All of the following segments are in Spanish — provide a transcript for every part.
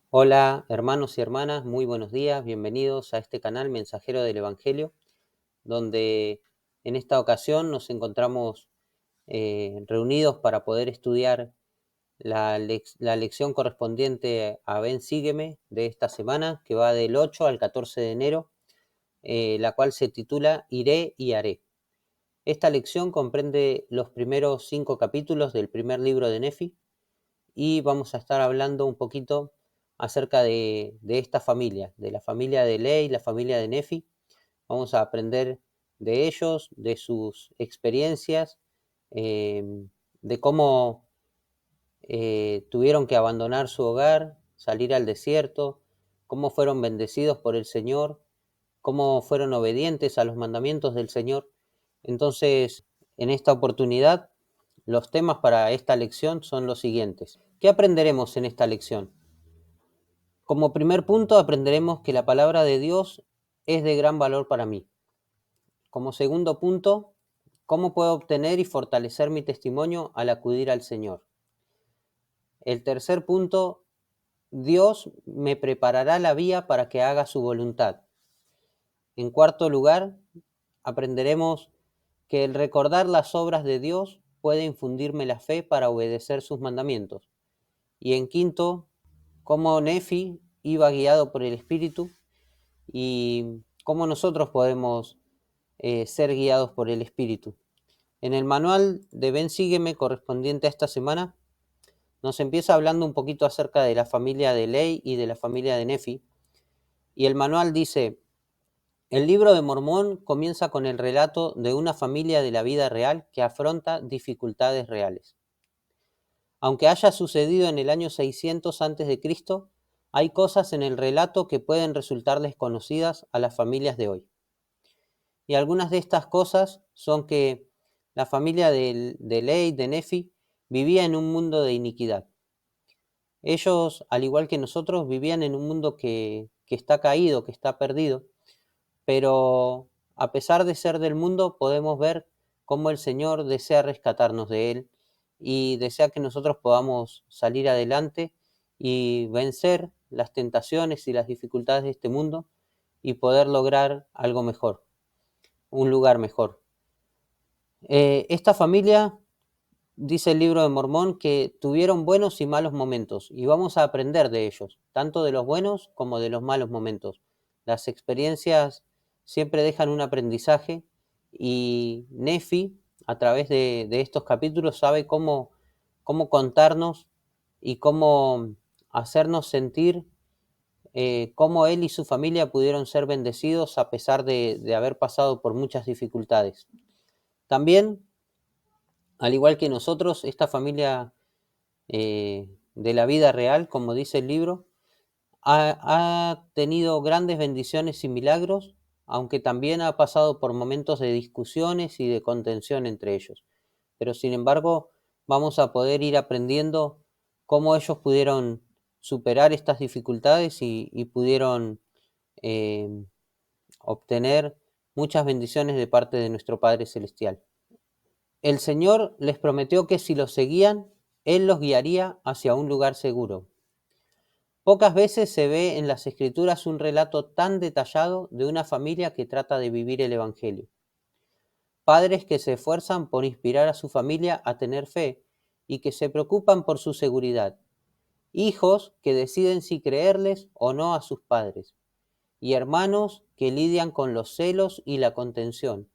Hola, hermanos y hermanas, muy buenos días, bienvenidos a este canal Mensajero del Evangelio, donde en esta ocasión nos encontramos reunidos para poder estudiar la lección correspondiente a Ven Sígueme de esta semana, que va del 8 al 14 de enero, la cual se titula Iré y haré. Esta lección comprende los primeros 5 capítulos del primer libro de Nefi, y vamos a estar hablando un poquito acerca de esta familia, de la familia de Ley, la familia de Nefi. Vamos a aprender de ellos, de sus experiencias, eh, de cómo tuvieron que abandonar su hogar, salir al desierto, cómo fueron bendecidos por el Señor, cómo fueron obedientes a los mandamientos del Señor. Entonces, en esta oportunidad, los temas para esta lección son los siguientes. ¿Qué aprenderemos en esta lección? Como primer punto, aprenderemos que la palabra de Dios es de gran valor para mí. Como segundo punto, ¿cómo puedo obtener y fortalecer mi testimonio al acudir al Señor? El tercer punto, Dios me preparará la vía para que haga su voluntad. En cuarto lugar, aprenderemos que el recordar las obras de Dios puede infundirme la fe para obedecer sus mandamientos. Y en quinto, cómo Nefi iba guiado por el Espíritu y cómo nosotros podemos ser guiados por el Espíritu. En el manual de Ven Sígueme correspondiente a esta semana, nos empieza hablando un poquito acerca de la familia de Ley y de la familia de Nefi. Y el manual dice: el libro de Mormón comienza con el relato de una familia de la vida real que afronta dificultades reales. Aunque haya sucedido en el año 600 a.C., hay cosas en el relato que pueden resultar desconocidas a las familias de hoy. Y algunas de estas cosas son que la familia de Ley, de Nefi, vivía en un mundo de iniquidad. Ellos, al igual que nosotros, vivían en un mundo que está caído, que está perdido, pero a pesar de ser del mundo, podemos ver cómo el Señor desea rescatarnos de él y desea que nosotros podamos salir adelante y vencer las tentaciones y las dificultades de este mundo y poder lograr algo mejor, un lugar mejor. Esta familia, dice el libro de Mormón, que tuvieron buenos y malos momentos y vamos a aprender de ellos, tanto de los buenos como de los malos momentos. Las experiencias siempre dejan un aprendizaje y Nefi, a través de estos capítulos, sabe cómo contarnos y cómo hacernos sentir cómo él y su familia pudieron ser bendecidos a pesar de haber pasado por muchas dificultades. También, al igual que nosotros, esta familia de la vida real, como dice el libro, ha tenido grandes bendiciones y milagros, aunque también ha pasado por momentos de discusiones y de contención entre ellos. Pero sin embargo, vamos a poder ir aprendiendo cómo ellos pudieron superar estas dificultades y pudieron eh, obtener muchas bendiciones de parte de nuestro Padre Celestial. El Señor les prometió que si los seguían, Él los guiaría hacia un lugar seguro. Pocas veces se ve en las Escrituras un relato tan detallado de una familia que trata de vivir el Evangelio. Padres que se esfuerzan por inspirar a su familia a tener fe y que se preocupan por su seguridad. Hijos que deciden si creerles o no a sus padres. Y hermanos que lidian con los celos y la contención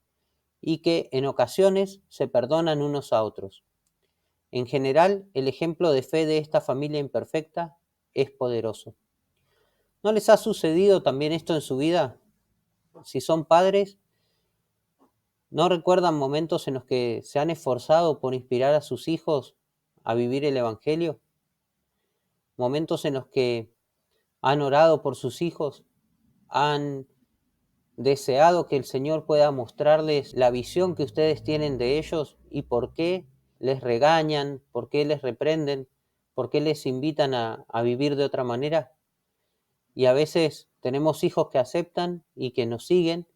y que en ocasiones se perdonan unos a otros. En general, el ejemplo de fe de esta familia imperfecta es poderoso. ¿No les ha sucedido también esto en su vida? Si son padres, ¿no recuerdan momentos en los que se han esforzado por inspirar a sus hijos a vivir el Evangelio? Momentos en los que han orado por sus hijos, han deseado que el Señor pueda mostrarles la visión que ustedes tienen de ellos y por qué les regañan, por qué les reprenden, por qué les invitan a vivir de otra manera. Y a veces tenemos hijos que aceptan y que nos siguen,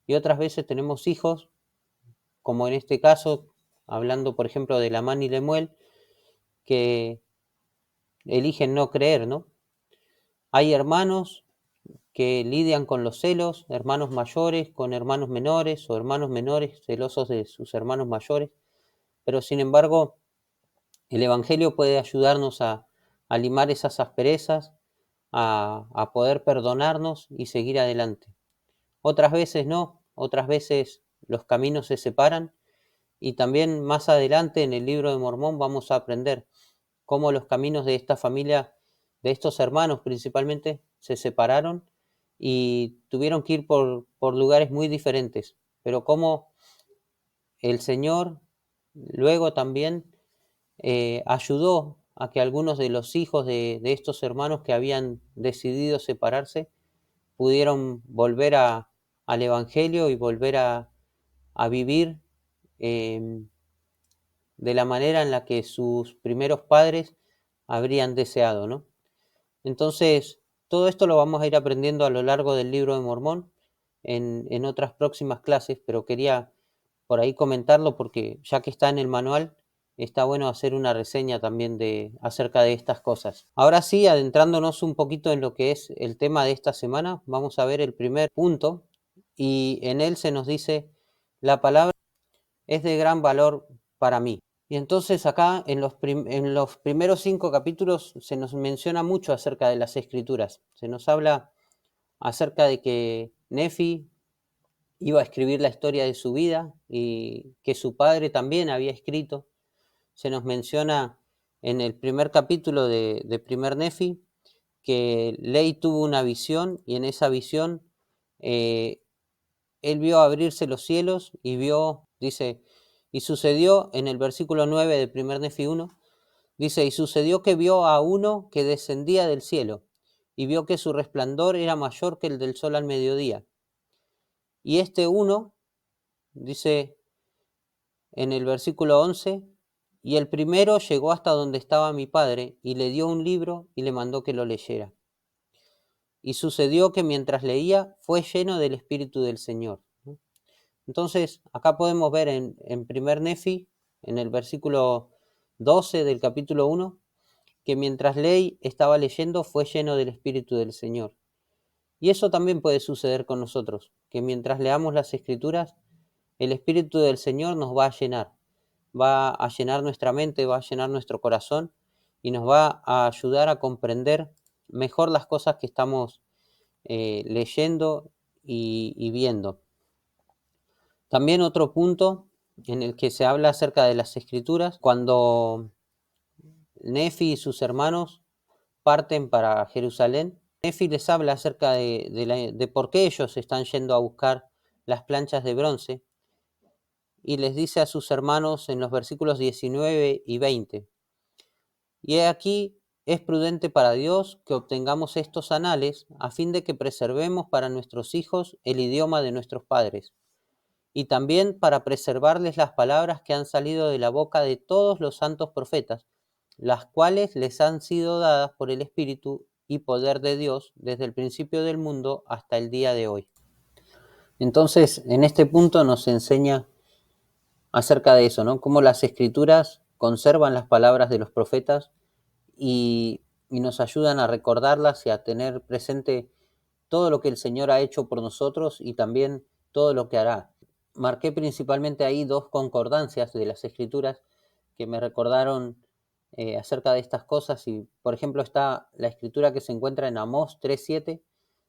y otras veces tenemos hijos, como en este caso, hablando por ejemplo de Lamán y Lemuel, que eligen no creer, ¿no? Hay hermanos que lidian con los celos, hermanos mayores con hermanos menores o hermanos menores celosos de sus hermanos mayores, pero sin embargo el Evangelio puede ayudarnos a limar esas asperezas, a poder perdonarnos y seguir adelante. Otras veces no, otras veces los caminos se separan y también más adelante en el libro de Mormón vamos a aprender cómo los caminos de esta familia, de estos hermanos principalmente, se separaron y tuvieron que ir por lugares muy diferentes, pero cómo el Señor luego también ayudó a que algunos de los hijos de estos hermanos que habían decidido separarse pudieron volver al Evangelio y volver a vivir eh, de la manera en la que sus primeros padres habrían deseado, ¿no? Entonces, todo esto lo vamos a ir aprendiendo a lo largo del libro de Mormón en otras próximas clases, pero quería por ahí comentarlo porque ya que está en el manual, está bueno hacer una reseña también acerca de estas cosas. Ahora sí, adentrándonos un poquito en lo que es el tema de esta semana, vamos a ver el primer punto y en él se nos dice, la palabra es de gran valor para mí. Y entonces acá en los primeros 5 capítulos se nos menciona mucho acerca de las escrituras. Se nos habla acerca de que Nefi iba a escribir la historia de su vida y que su padre también había escrito. Se nos menciona en el primer capítulo de primer Nefi que Ley tuvo una visión y en esa visión eh, él vio abrirse los cielos y vio, dice, y sucedió en el versículo 9 de primer Nefi 1, dice, y sucedió que vio a uno que descendía del cielo y vio que su resplandor era mayor que el del sol al mediodía. Y este uno, dice en el versículo 11, y el primero llegó hasta donde estaba mi padre y le dio un libro y le mandó que lo leyera. Y sucedió que mientras leía fue lleno del Espíritu del Señor. Entonces, acá podemos ver en primer Nefi, en el versículo 12 del capítulo 1, que mientras Ley estaba leyendo fue lleno del Espíritu del Señor. Y eso también puede suceder con nosotros, que mientras leamos las Escrituras, el Espíritu del Señor nos va a llenar nuestra mente, va a llenar nuestro corazón y nos va a ayudar a comprender mejor las cosas que estamos leyendo y viendo. También otro punto en el que se habla acerca de las Escrituras, cuando Nefi y sus hermanos parten para Jerusalén, Nefi les habla acerca de por qué ellos están yendo a buscar las planchas de bronce y les dice a sus hermanos en los versículos 19 y 20, y he aquí es prudente para Dios que obtengamos estos anales a fin de que preservemos para nuestros hijos el idioma de nuestros padres, y también para preservarles las palabras que han salido de la boca de todos los santos profetas, las cuales les han sido dadas por el Espíritu y poder de Dios desde el principio del mundo hasta el día de hoy. Entonces, en este punto nos enseña acerca de eso, ¿no? Cómo las Escrituras conservan las palabras de los profetas y nos ayudan a recordarlas y a tener presente todo lo que el Señor ha hecho por nosotros y también todo lo que hará. Marqué principalmente ahí dos concordancias de las Escrituras que me recordaron acerca de estas cosas y, por ejemplo, está la escritura que se encuentra en Amós 3:7,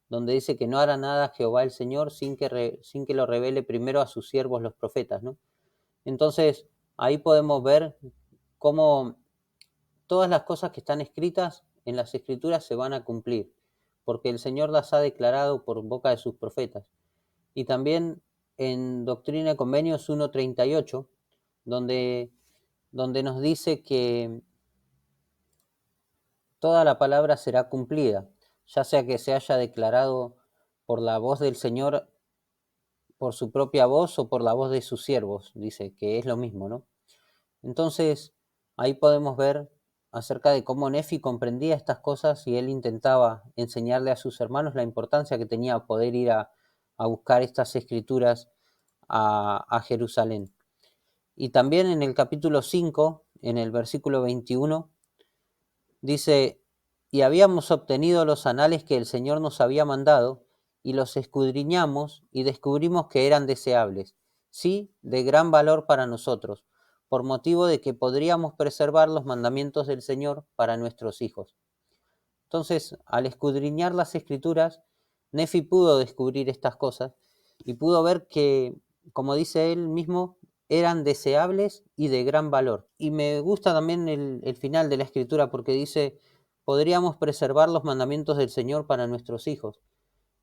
donde dice que no hará nada Jehová el Señor sin que lo revele primero a sus siervos los profetas, ¿no? Entonces, ahí podemos ver cómo todas las cosas que están escritas en las Escrituras se van a cumplir, porque el Señor las ha declarado por boca de sus profetas. Y también en Doctrina y Convenios 1:38, donde, donde nos dice que toda la palabra será cumplida, ya sea que se haya declarado por la voz del Señor, por su propia voz o por la voz de sus siervos, dice que es lo mismo, ¿no? Entonces, ahí podemos ver acerca de cómo Nefi comprendía estas cosas y él intentaba enseñarle a sus hermanos la importancia que tenía poder ir a buscar estas escrituras a Jerusalén. Y también en el capítulo 5, en el versículo 21, dice, y habíamos obtenido los anales que el Señor nos había mandado, y los escudriñamos y descubrimos que eran deseables, sí, de gran valor para nosotros, por motivo de que podríamos preservar los mandamientos del Señor para nuestros hijos. Entonces, al escudriñar las Escrituras, Nefi pudo descubrir estas cosas y pudo ver que, como dice él mismo, eran deseables y de gran valor. Y me gusta también el final de la Escritura porque dice, podríamos preservar los mandamientos del Señor para nuestros hijos.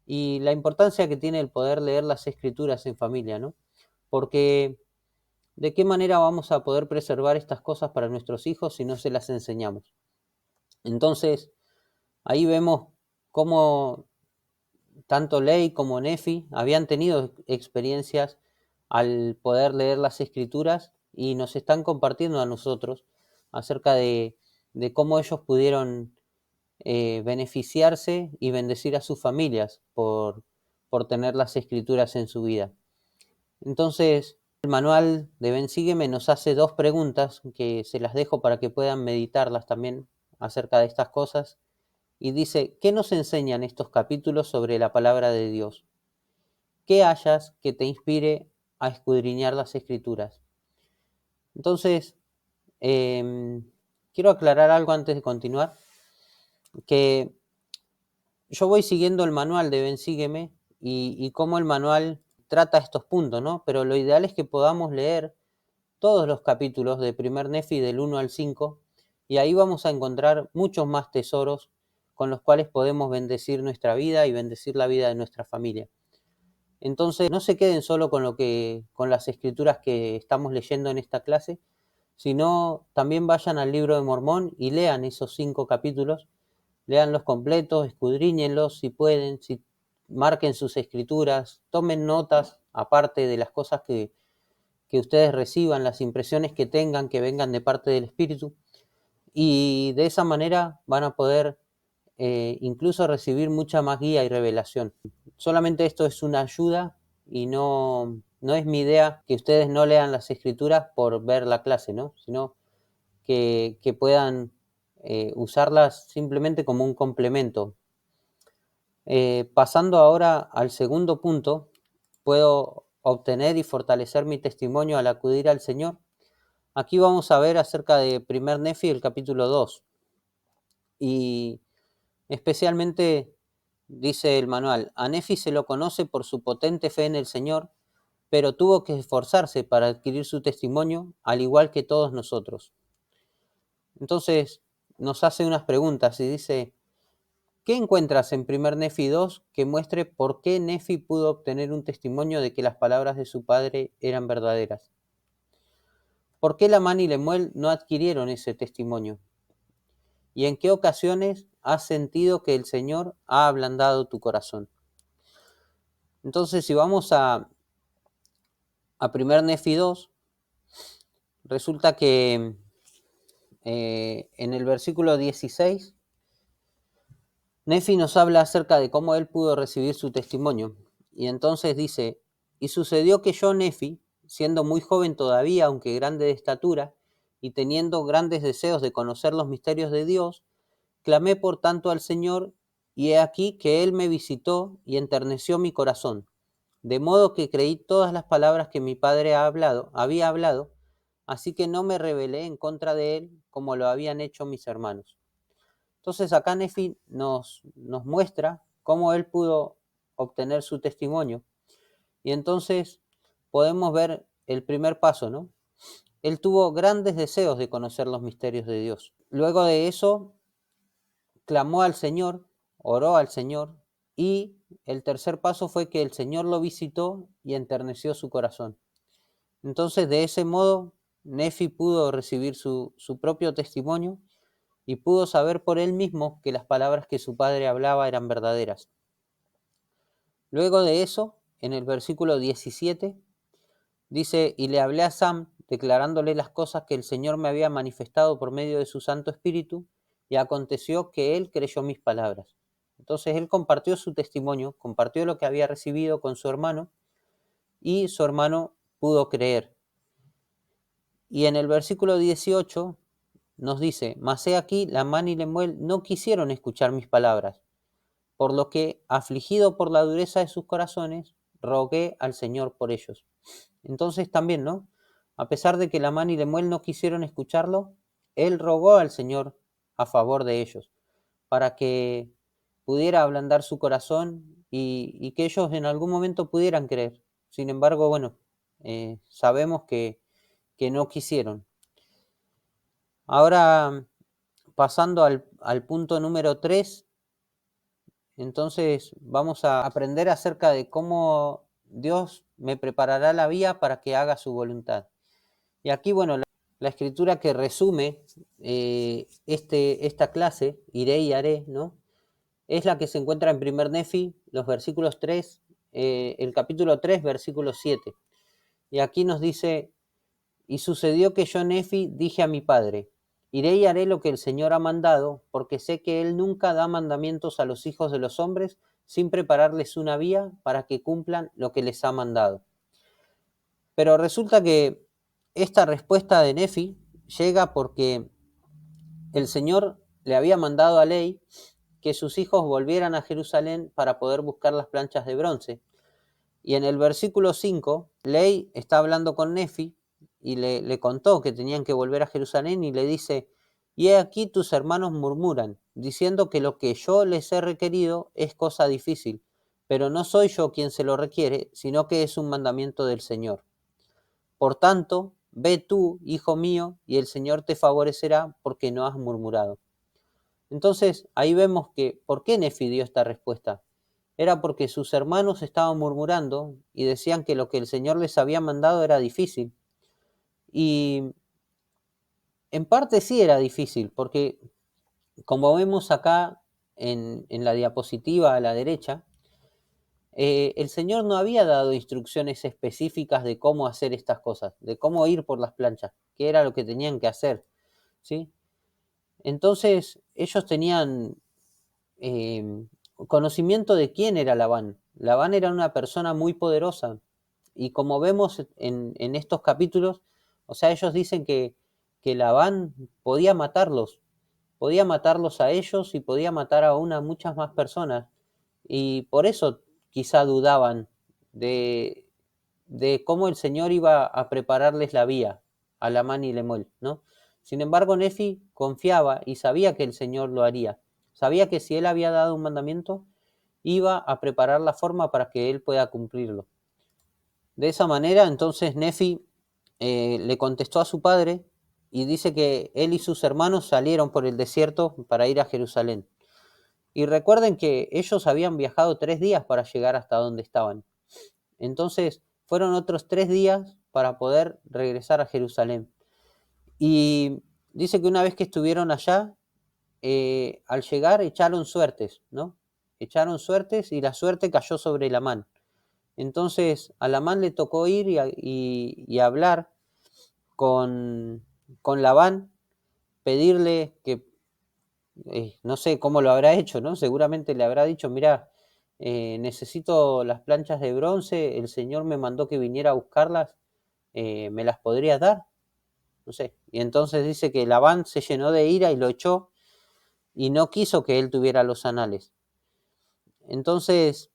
Y la importancia que tiene el poder leer las Escrituras en familia, ¿no? Porque ¿de qué manera vamos a poder preservar estas cosas para nuestros hijos si no se las enseñamos? Entonces, ahí vemos cómo tanto Ley como Nefi habían tenido experiencias al poder leer las Escrituras y nos están compartiendo a nosotros acerca de cómo ellos pudieron beneficiarse y bendecir a sus familias por tener las Escrituras en su vida. Entonces, el manual de Ven Sígueme nos hace dos preguntas que se las dejo para que puedan meditarlas también acerca de estas cosas. Y dice, ¿qué nos enseñan estos capítulos sobre la palabra de Dios? ¿Qué hayas que te inspire a escudriñar las Escrituras? Entonces, quiero aclarar algo antes de continuar, que yo voy siguiendo el manual de Ven Sígueme y cómo el manual trata estos puntos, ¿no? Pero lo ideal es que podamos leer todos los capítulos de Primer Nefi del 1 al 5 y ahí vamos a encontrar muchos más tesoros con los cuales podemos bendecir nuestra vida y bendecir la vida de nuestra familia. Entonces, no se queden solo con las escrituras que estamos leyendo en esta clase, sino también vayan al libro de Mormón y lean esos 5 capítulos, leanlos completos, escudriñenlos si pueden, marquen sus escrituras, tomen notas aparte de las cosas que ustedes reciban, las impresiones que tengan, que vengan de parte del Espíritu, y de esa manera van a poder incluso recibir mucha más guía y revelación. Solamente esto es una ayuda y no es mi idea que ustedes no lean las Escrituras por ver la clase, ¿no? Sino que puedan usarlas simplemente como un complemento. Pasando ahora al segundo punto, puedo obtener y fortalecer mi testimonio al acudir al Señor. Aquí vamos a ver acerca de Primer Nefi, el capítulo 2. Y especialmente dice el manual, a Nefi se lo conoce por su potente fe en el Señor, pero tuvo que esforzarse para adquirir su testimonio, al igual que todos nosotros. Entonces nos hace unas preguntas y dice, ¿qué encuentras en Primer Nefi 2 que muestre por qué Nefi pudo obtener un testimonio de que las palabras de su padre eran verdaderas? ¿Por qué Lamán y Lemuel no adquirieron ese testimonio? ¿Y en qué ocasiones has sentido que el Señor ha ablandado tu corazón? Entonces, si vamos a Primer Nefi 2, resulta que en el versículo 16, Nefi nos habla acerca de cómo él pudo recibir su testimonio. Y entonces dice, y sucedió que yo, Nefi, siendo muy joven todavía, aunque grande de estatura, y teniendo grandes deseos de conocer los misterios de Dios, clamé por tanto al Señor, y he aquí que Él me visitó y enterneció mi corazón, de modo que creí todas las palabras que mi padre había hablado, así que no me rebelé en contra de Él como lo habían hecho mis hermanos. Entonces acá Nefi nos muestra cómo él pudo obtener su testimonio. Y entonces podemos ver el primer paso, ¿no? Él tuvo grandes deseos de conocer los misterios de Dios. Luego de eso, clamó al Señor, oró al Señor, y el tercer paso fue que el Señor lo visitó y enterneció su corazón. Entonces, de ese modo, Nefi pudo recibir su propio testimonio y pudo saber por él mismo que las palabras que su padre hablaba eran verdaderas. Luego de eso, en el versículo 17, dice, y le hablé a Sam, declarándole las cosas que el Señor me había manifestado por medio de su Santo Espíritu, y aconteció que él creyó mis palabras. Entonces él compartió su testimonio, compartió lo que había recibido con su hermano, y su hermano pudo creer. Y en el versículo 18 nos dice, mas he aquí, Lamán y Lemuel no quisieron escuchar mis palabras, por lo que, afligido por la dureza de sus corazones, rogué al Señor por ellos. Entonces también, ¿no? A pesar de que Lamán y Lemuel no quisieron escucharlo, él rogó al Señor a favor de ellos, para que pudiera ablandar su corazón y que ellos en algún momento pudieran creer. Sin embargo, bueno, sabemos que no quisieron. Ahora, pasando al punto número 3, entonces vamos a aprender acerca de cómo Dios me preparará la vía para que haga su voluntad. Y aquí, bueno, la escritura que resume esta clase, iré y haré, ¿no? Es la que se encuentra en primer Nefi, los versículos 3, el capítulo 3, versículo 7. Y aquí nos dice, y sucedió que yo, Nefi, dije a mi padre, iré y haré lo que el Señor ha mandado, porque sé que Él nunca da mandamientos a los hijos de los hombres sin prepararles una vía para que cumplan lo que les ha mandado. Pero resulta que esta respuesta de Nefi llega porque el Señor le había mandado a Ley que sus hijos volvieran a Jerusalén para poder buscar las planchas de bronce. Y en el versículo 5, Ley está hablando con Nefi y le contó que tenían que volver a Jerusalén y le dice, y he aquí tus hermanos murmuran, diciendo que lo que yo les he requerido es cosa difícil, pero no soy yo quien se lo requiere, sino que es un mandamiento del Señor. Por tanto, ve tú, hijo mío, y el Señor te favorecerá porque no has murmurado. Entonces, ahí vemos que, ¿por qué Nefi dio esta respuesta? Era porque sus hermanos estaban murmurando y decían que lo que el Señor les había mandado era difícil. Y en parte sí era difícil, porque como vemos acá en la diapositiva a la derecha, el Señor no había dado instrucciones específicas de cómo hacer estas cosas, de cómo ir por las planchas, qué era lo que tenían que hacer, ¿sí? Entonces ellos tenían conocimiento de quién era Labán. Labán era una persona muy poderosa y como vemos en estos capítulos, o sea, ellos dicen que Labán podía matarlos a ellos y podía matar aún a muchas más personas y por eso quizá dudaban de, de cómo el Señor iba a prepararles la vía a Lamán y Lemuel, ¿no? Sin embargo, Nefi confiaba y sabía que el Señor lo haría. Sabía que si él había dado un mandamiento, iba a preparar la forma para que él pueda cumplirlo. De esa manera, entonces Nefi le contestó a su padre y dice que él y sus hermanos salieron por el desierto para ir a Jerusalén. Y recuerden que ellos habían viajado 3 días para llegar hasta donde estaban. Entonces fueron otros 3 días para poder regresar a Jerusalén. Y dice que una vez que estuvieron allá, al llegar echaron suertes, ¿no? Echaron suertes y la suerte cayó sobre Lamán. Entonces a Lamán le tocó ir y hablar con Labán, pedirle que, no sé cómo lo habrá hecho, ¿no? Seguramente le habrá dicho, mira, necesito las planchas de bronce, el Señor me mandó que viniera a buscarlas, ¿me las podrías dar? No sé. Y entonces dice que Labán se llenó de ira y lo echó y no quiso que él tuviera los anales. Entonces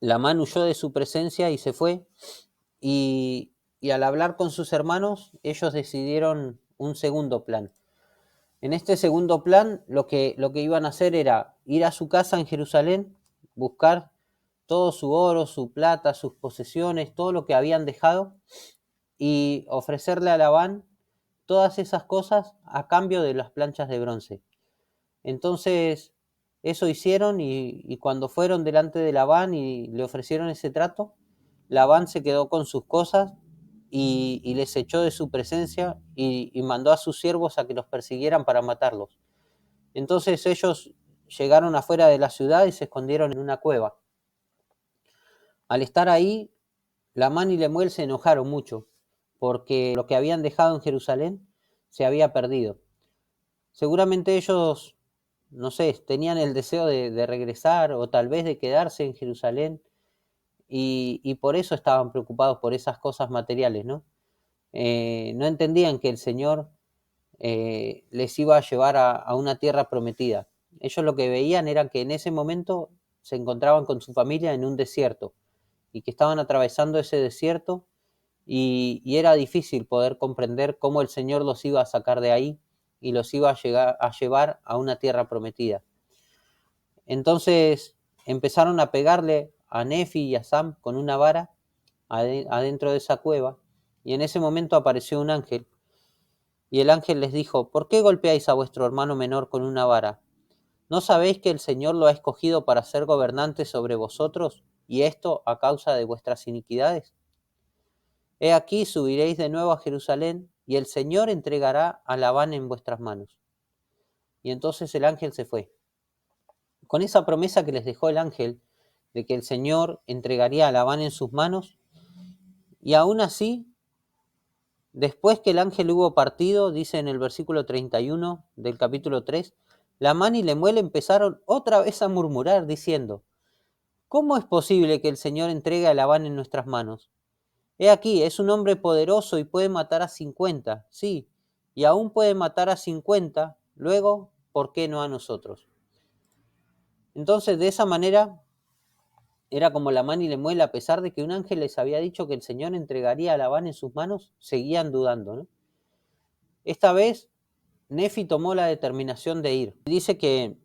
Lamán huyó de su presencia y se fue y al hablar con sus hermanos ellos decidieron un segundo plan. En este segundo plan lo que iban a hacer era ir a su casa en Jerusalén, buscar todo su oro, su plata, sus posesiones, todo lo que habían dejado y ofrecerle a Labán todas esas cosas a cambio de las planchas de bronce. Entonces, eso hicieron y cuando fueron delante de Labán y le ofrecieron ese trato, Labán se quedó con sus cosas y les echó de su presencia y mandó a sus siervos a que los persiguieran para matarlos. Entonces ellos llegaron afuera de la ciudad y se escondieron en una cueva. Al estar ahí, Lamán y Lemuel se enojaron mucho porque lo que habían dejado en Jerusalén se había perdido. Seguramente ellos, no sé, tenían el deseo de regresar o tal vez de quedarse en Jerusalén y por eso estaban preocupados por esas cosas materiales, ¿no? No entendían que el Señor les iba a llevar a una tierra prometida. Ellos lo que veían era que en ese momento se encontraban con su familia en un desierto y que estaban atravesando ese desierto y era difícil poder comprender cómo el Señor los iba a sacar de ahí y los iba a llevar a una tierra prometida. Entonces empezaron a pegarle a Nefi y a Sam con una vara adentro de esa cueva, y en ese momento apareció un ángel, y el ángel les dijo: ¿por qué golpeáis a vuestro hermano menor con una vara? ¿No sabéis que el Señor lo ha escogido para ser gobernante sobre vosotros, y esto a causa de vuestras iniquidades? He aquí subiréis de nuevo a Jerusalén, y el Señor entregará a Labán en vuestras manos. Y entonces el ángel se fue. Con esa promesa que les dejó el ángel de que el Señor entregaría a Labán en sus manos, y aún así, después que el ángel hubo partido, dice en el versículo 31 del capítulo 3, Labán y Lemuel empezaron otra vez a murmurar, diciendo: ¿cómo es posible que el Señor entregue a Labán en nuestras manos? He aquí, es un hombre poderoso y puede matar a 50, sí, y aún puede matar a 50, luego, ¿por qué no a nosotros? Entonces, de esa manera, era como Labán y Lemuel, a pesar de que un ángel les había dicho que el Señor entregaría a Labán en sus manos, seguían dudando, ¿no? Esta vez, Nefi tomó la determinación de ir. Dice que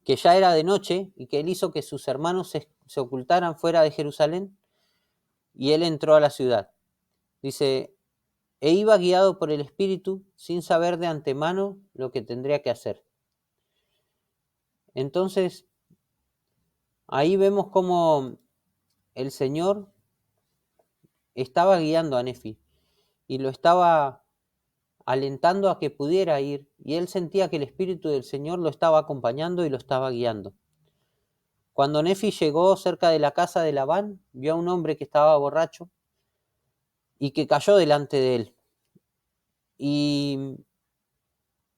ya era de noche y que él hizo que sus hermanos se ocultaran fuera de Jerusalén, y él entró a la ciudad. Dice: e iba guiado por el Espíritu sin saber de antemano lo que tendría que hacer. Entonces, ahí vemos cómo el Señor estaba guiando a Nefi y lo estaba alentando a que pudiera ir, y él sentía que el Espíritu del Señor lo estaba acompañando y lo estaba guiando. Cuando Nefi llegó cerca de la casa de Labán, vio a un hombre que estaba borracho y que cayó delante de él. Y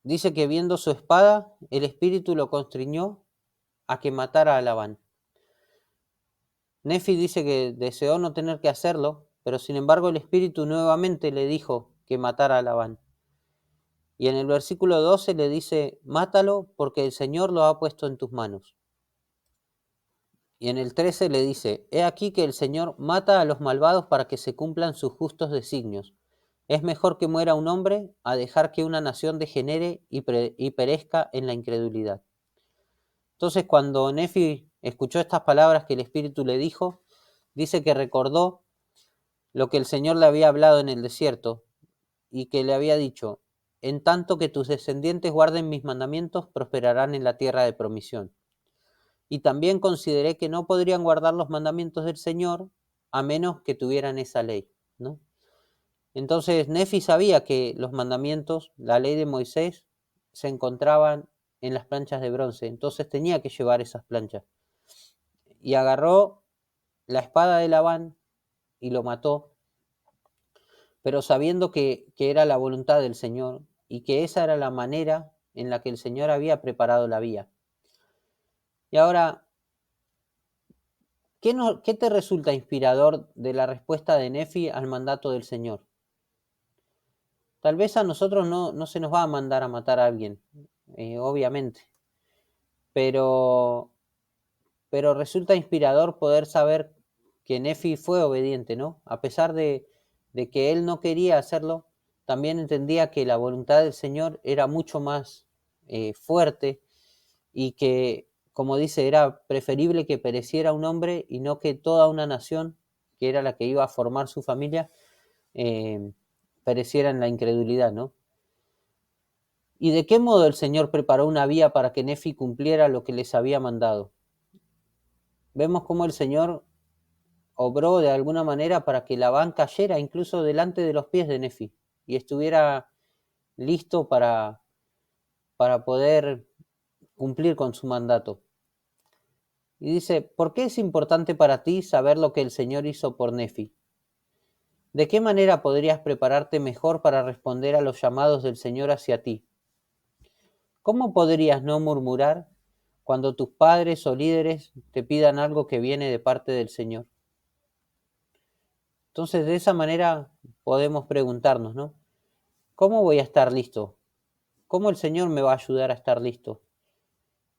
dice que viendo su espada, el Espíritu lo constriñó a que matara a Labán. Nefi dice que deseó no tener que hacerlo, pero sin embargo el Espíritu nuevamente le dijo que matara a Labán. Y en el versículo 12 le dice: mátalo, porque el Señor lo ha puesto en tus manos. Y en el 13 le dice: he aquí que el Señor mata a los malvados para que se cumplan sus justos designios. Es mejor que muera un hombre a dejar que una nación degenere y perezca en la incredulidad. Entonces, cuando Nefi escuchó estas palabras que el Espíritu le dijo, dice que recordó lo que el Señor le había hablado en el desierto, y que le había dicho: en tanto que tus descendientes guarden mis mandamientos, prosperarán en la tierra de promisión. Y también consideré que no podrían guardar los mandamientos del Señor a menos que tuvieran esa ley, ¿no? Entonces Nefi sabía que los mandamientos, la ley de Moisés, se encontraban en las planchas de bronce, entonces tenía que llevar esas planchas. Y agarró la espada de Labán y lo mató, pero sabiendo que era la voluntad del Señor y que esa era la manera en la que el Señor había preparado la vía. Y ahora, ¿qué te resulta inspirador de la respuesta de Nefi al mandato del Señor? Tal vez a nosotros no se nos va a mandar a matar a alguien, obviamente, pero, pero resulta inspirador poder saber que Nefi fue obediente, ¿no? A pesar de que él no quería hacerlo, también entendía que la voluntad del Señor era mucho más fuerte, y que, como dice, era preferible que pereciera un hombre y no que toda una nación, que era la que iba a formar su familia, eh, pereciera en la incredulidad, ¿no? ¿Y de qué modo el Señor preparó una vía para que Nefi cumpliera lo que les había mandado? Vemos cómo el Señor obró de alguna manera para que Labán cayera incluso delante de los pies de Nefi y estuviera listo para poder cumplir con su mandato. Y dice: ¿por qué es importante para ti saber lo que el Señor hizo por Nefi? ¿De qué manera podrías prepararte mejor para responder a los llamados del Señor hacia ti? ¿Cómo podrías no murmurar cuando tus padres o líderes te pidan algo que viene de parte del Señor? Entonces, de esa manera podemos preguntarnos, ¿no? ¿cómo voy a estar listo? ¿Cómo el Señor me va a ayudar a estar listo?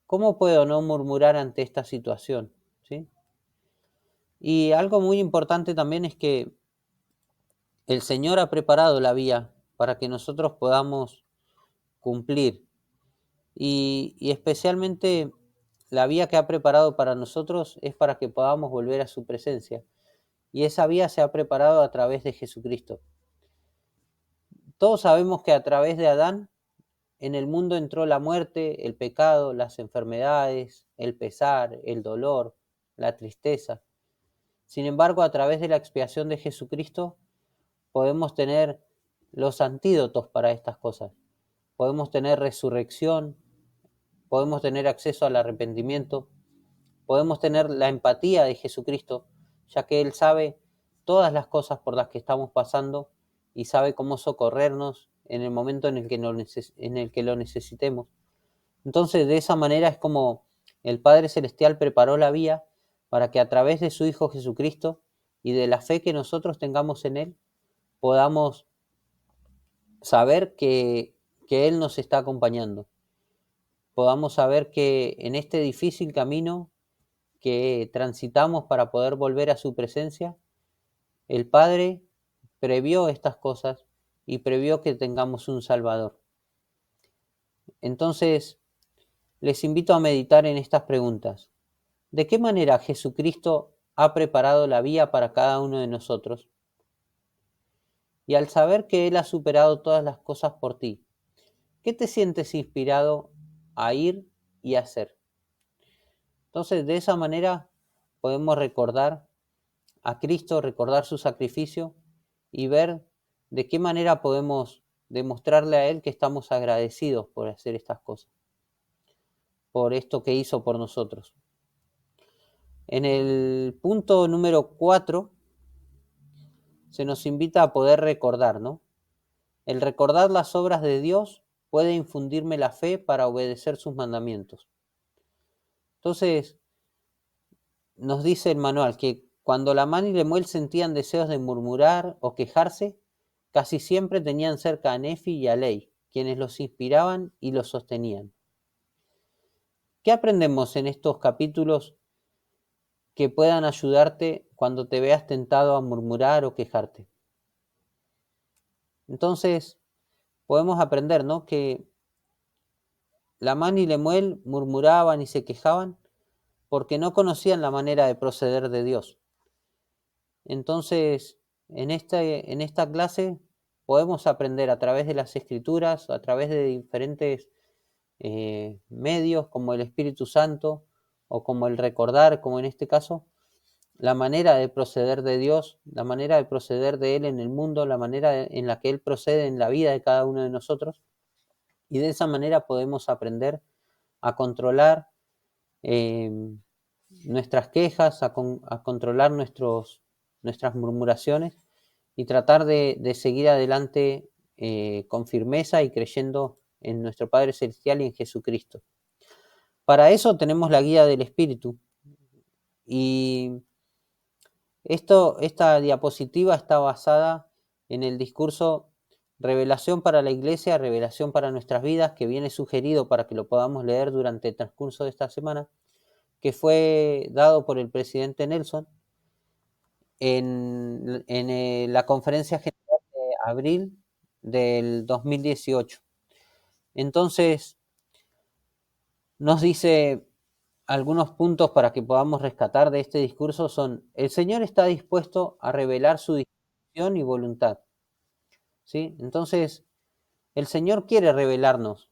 ¿Cómo puedo no murmurar ante esta situación? ¿Sí? Y algo muy importante también es que el Señor ha preparado la vía para que nosotros podamos cumplir. Y especialmente la vía que ha preparado para nosotros es para que podamos volver a su presencia. Y esa vía se ha preparado a través de Jesucristo. Todos sabemos que a través de Adán en el mundo entró la muerte, el pecado, las enfermedades, el pesar, el dolor, la tristeza. Sin embargo, a través de la expiación de Jesucristo podemos tener los antídotos para estas cosas. Podemos tener resurrección, podemos tener acceso al arrepentimiento, podemos tener la empatía de Jesucristo, ya que Él sabe todas las cosas por las que estamos pasando y sabe cómo socorrernos en el momento en el que lo necesitemos. Entonces, de esa manera es como el Padre Celestial preparó la vía para que a través de su Hijo Jesucristo y de la fe que nosotros tengamos en Él, podamos saber que Él nos está acompañando. Podamos saber que en este difícil camino que transitamos para poder volver a su presencia, el Padre previó estas cosas y previó que tengamos un Salvador. Entonces, les invito a meditar en estas preguntas. ¿De qué manera Jesucristo ha preparado la vía para cada uno de nosotros? Y al saber que Él ha superado todas las cosas por ti, ¿qué te sientes inspirado a ir y hacer? Entonces, de esa manera podemos recordar a Cristo, recordar su sacrificio y ver de qué manera podemos demostrarle a Él que estamos agradecidos por hacer estas cosas, por esto que hizo por nosotros. En el punto número 4 se nos invita a poder recordar, ¿no? El recordar las obras de Dios puede infundirme la fe para obedecer sus mandamientos. Entonces, nos dice el manual que cuando Lamán y Lemuel sentían deseos de murmurar o quejarse, casi siempre tenían cerca a Nefi y a Ley, quienes los inspiraban y los sostenían. ¿Qué aprendemos en estos capítulos que puedan ayudarte cuando te veas tentado a murmurar o quejarte? Entonces, podemos aprender, ¿no?, que Lamán y Lemuel murmuraban y se quejaban porque no conocían la manera de proceder de Dios. Entonces, en esta clase podemos aprender a través de las Escrituras, a través de diferentes medios como el Espíritu Santo o como el recordar, como en este caso, la manera de proceder de Dios, la manera de proceder de Él en el mundo, la manera en la que Él procede en la vida de cada uno de nosotros. Y de esa manera podemos aprender a controlar nuestras quejas, a controlar nuestras murmuraciones y tratar de seguir adelante con firmeza y creyendo en nuestro Padre Celestial y en Jesucristo. Para eso tenemos la guía del Espíritu. Y esta diapositiva está basada en el discurso Revelación para la Iglesia, Revelación para nuestras vidas, que viene sugerido para que lo podamos leer durante el transcurso de esta semana, que fue dado por el presidente Nelson en la conferencia general de abril del 2018. Entonces, nos dice algunos puntos para que podamos rescatar de este discurso son: el Señor está dispuesto a revelar su disposición y voluntad, ¿sí? Entonces, el Señor quiere revelarnos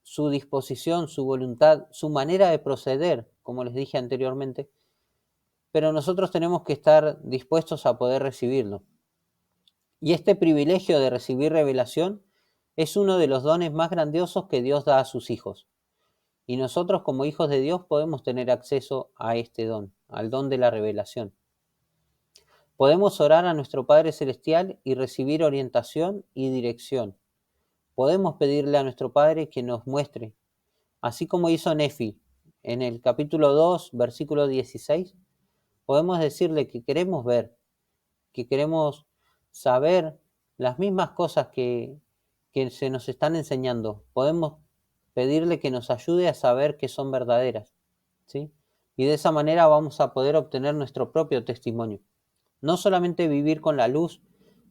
su disposición, su voluntad, su manera de proceder, como les dije anteriormente, pero nosotros tenemos que estar dispuestos a poder recibirlo. Y este privilegio de recibir revelación es uno de los dones más grandiosos que Dios da a sus hijos. Y nosotros como hijos de Dios podemos tener acceso a este don, al don de la revelación. Podemos orar a nuestro Padre Celestial y recibir orientación y dirección. Podemos pedirle a nuestro Padre que nos muestre, así como hizo Nefi en el capítulo 2, versículo 16, podemos decirle que queremos ver, que queremos saber las mismas cosas que que se nos están enseñando. Podemos pedirle que nos ayude a saber que son verdaderas, ¿sí? Y de esa manera vamos a poder obtener nuestro propio testimonio. No solamente vivir con la luz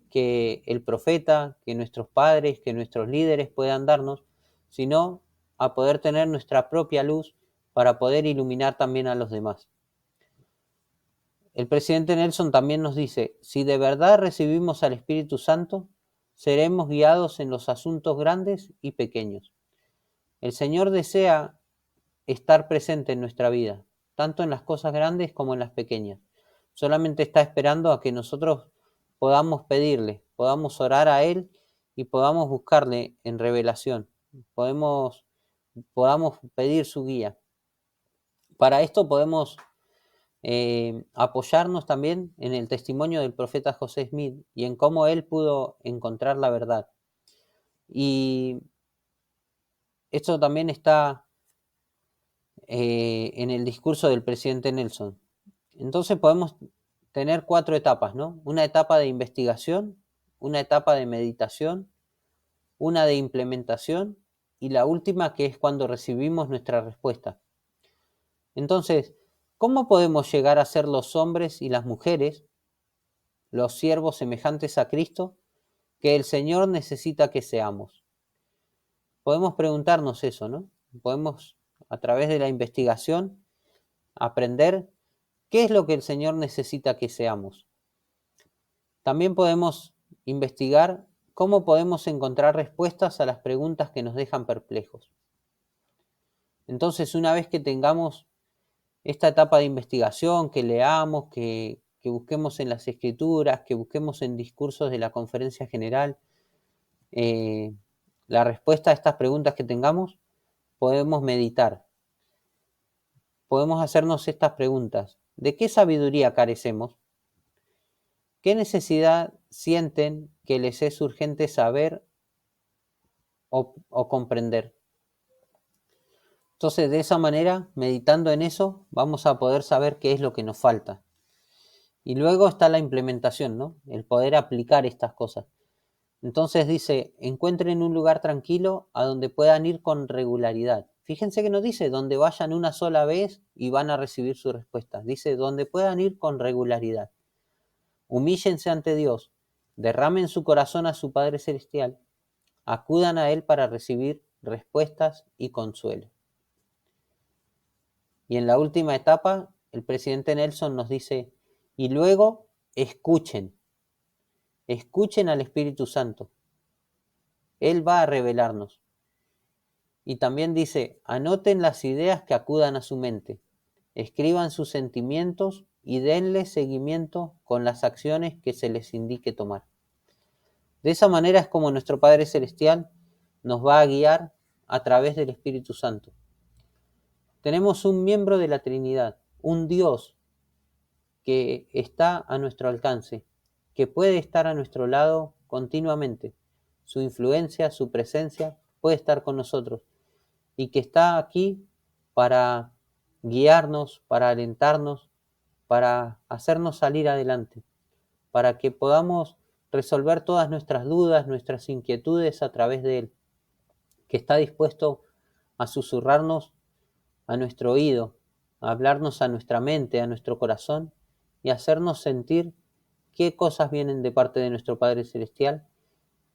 que el profeta, que nuestros padres, que nuestros líderes puedan darnos, sino a poder tener nuestra propia luz para poder iluminar también a los demás. El presidente Nelson también nos dice, si de verdad recibimos al Espíritu Santo, seremos guiados en los asuntos grandes y pequeños. El Señor desea estar presente en nuestra vida, tanto en las cosas grandes como en las pequeñas. Solamente está esperando a que nosotros podamos pedirle, podamos orar a Él y podamos buscarle en revelación, podamos pedir su guía. Para esto podemos apoyarnos también en el testimonio del profeta José Smith y en cómo él pudo encontrar la verdad. Y esto también está en el discurso del presidente Nelson. Entonces podemos tener 4 etapas, ¿no? Una etapa de investigación, una etapa de meditación, una de implementación y la última que es cuando recibimos nuestra respuesta. Entonces, ¿cómo podemos llegar a ser los hombres y las mujeres, los siervos semejantes a Cristo, que el Señor necesita que seamos? Podemos preguntarnos eso, ¿no? Podemos, a través de la investigación, aprender qué es lo que el Señor necesita que seamos. También podemos investigar cómo podemos encontrar respuestas a las preguntas que nos dejan perplejos. Entonces, una vez que tengamos esta etapa de investigación, que leamos, que busquemos en las escrituras, que busquemos en discursos de la conferencia general, la respuesta a estas preguntas que tengamos, podemos meditar. Podemos hacernos estas preguntas. ¿De qué sabiduría carecemos? ¿Qué necesidad sienten que les es urgente saber o comprender? Entonces, de esa manera, meditando en eso, vamos a poder saber qué es lo que nos falta. Y luego está la implementación, ¿no? El poder aplicar estas cosas. Entonces dice, encuentren un lugar tranquilo a donde puedan ir con regularidad. Fíjense que no dice donde vayan una sola vez y van a recibir su respuesta. Dice donde puedan ir con regularidad. Humíllense ante Dios, derramen su corazón a su Padre Celestial, acudan a Él para recibir respuestas y consuelo. Y en la última etapa, el presidente Nelson nos dice, y luego escuchen al Espíritu Santo. Él va a revelarnos. Y también dice, anoten las ideas que acudan a su mente, escriban sus sentimientos y denle seguimiento con las acciones que se les indique tomar. De esa manera es como nuestro Padre Celestial nos va a guiar a través del Espíritu Santo. Tenemos un miembro de la Trinidad, un Dios que está a nuestro alcance, que puede estar a nuestro lado continuamente. Su influencia, su presencia puede estar con nosotros y que está aquí para guiarnos, para alentarnos, para hacernos salir adelante, para que podamos resolver todas nuestras dudas, nuestras inquietudes a través de Él, que está dispuesto a susurrarnos a nuestro oído, a hablarnos a nuestra mente, a nuestro corazón y hacernos sentir qué cosas vienen de parte de nuestro Padre Celestial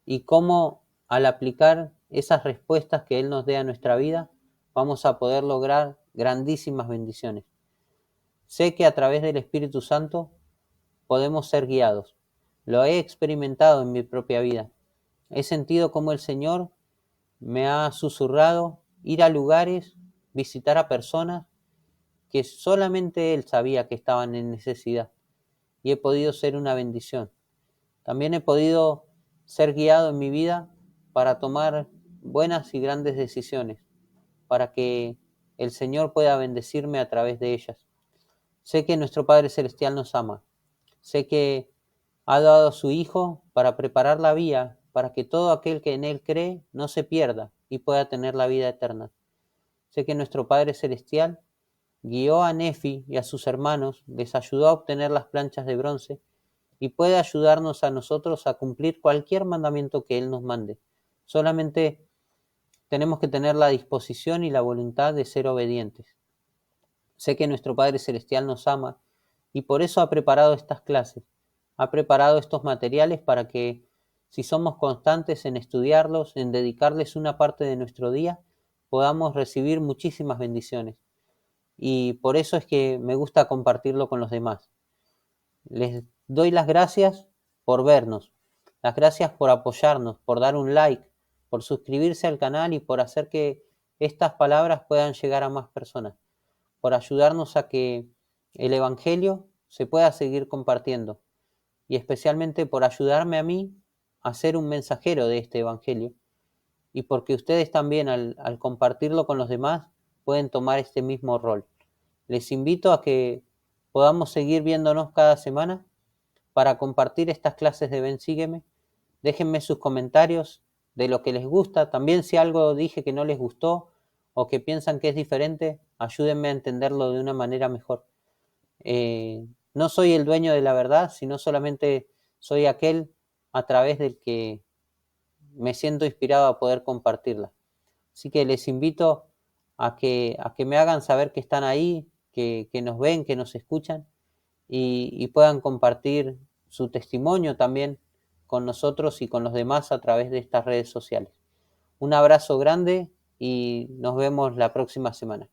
y cómo al aplicar esas respuestas que Él nos dé a nuestra vida, vamos a poder lograr grandísimas bendiciones. Sé que a través del Espíritu Santo podemos ser guiados. Lo he experimentado en mi propia vida. He sentido cómo el Señor me ha susurrado ir a lugares, visitar a personas que solamente Él sabía que estaban en necesidad y he podido ser una bendición. También he podido ser guiado en mi vida para tomar buenas y grandes decisiones, para que el Señor pueda bendecirme a través de ellas. Sé que nuestro Padre Celestial nos ama. Sé que ha dado a su Hijo para preparar la vía para que todo aquel que en Él cree no se pierda y pueda tener la vida eterna. Sé que nuestro Padre Celestial guió a Nefi y a sus hermanos, les ayudó a obtener las planchas de bronce y puede ayudarnos a nosotros a cumplir cualquier mandamiento que Él nos mande. Solamente tenemos que tener la disposición y la voluntad de ser obedientes. Sé que nuestro Padre Celestial nos ama y por eso ha preparado estas clases, ha preparado estos materiales para que, si somos constantes en estudiarlos, en dedicarles una parte de nuestro día, podamos recibir muchísimas bendiciones. Y por eso es que me gusta compartirlo con los demás. Les doy las gracias por vernos, las gracias por apoyarnos, por dar un like, por suscribirse al canal y por hacer que estas palabras puedan llegar a más personas, por ayudarnos a que el Evangelio se pueda seguir compartiendo y especialmente por ayudarme a mí a ser un mensajero de este Evangelio y porque ustedes también al compartirlo con los demás pueden tomar este mismo rol. Les invito a que podamos seguir viéndonos cada semana para compartir estas clases de Ven Sígueme. Déjenme sus comentarios de lo que les gusta. También si algo dije que no les gustó o que piensan que es diferente, ayúdenme a entenderlo de una manera mejor. No soy el dueño de la verdad, sino solamente soy aquel a través del que me siento inspirado a poder compartirla. Así que les invito a que me hagan saber que están ahí, que nos ven, que nos escuchan y puedan compartir su testimonio también con nosotros y con los demás a través de estas redes sociales. Un abrazo grande y nos vemos la próxima semana.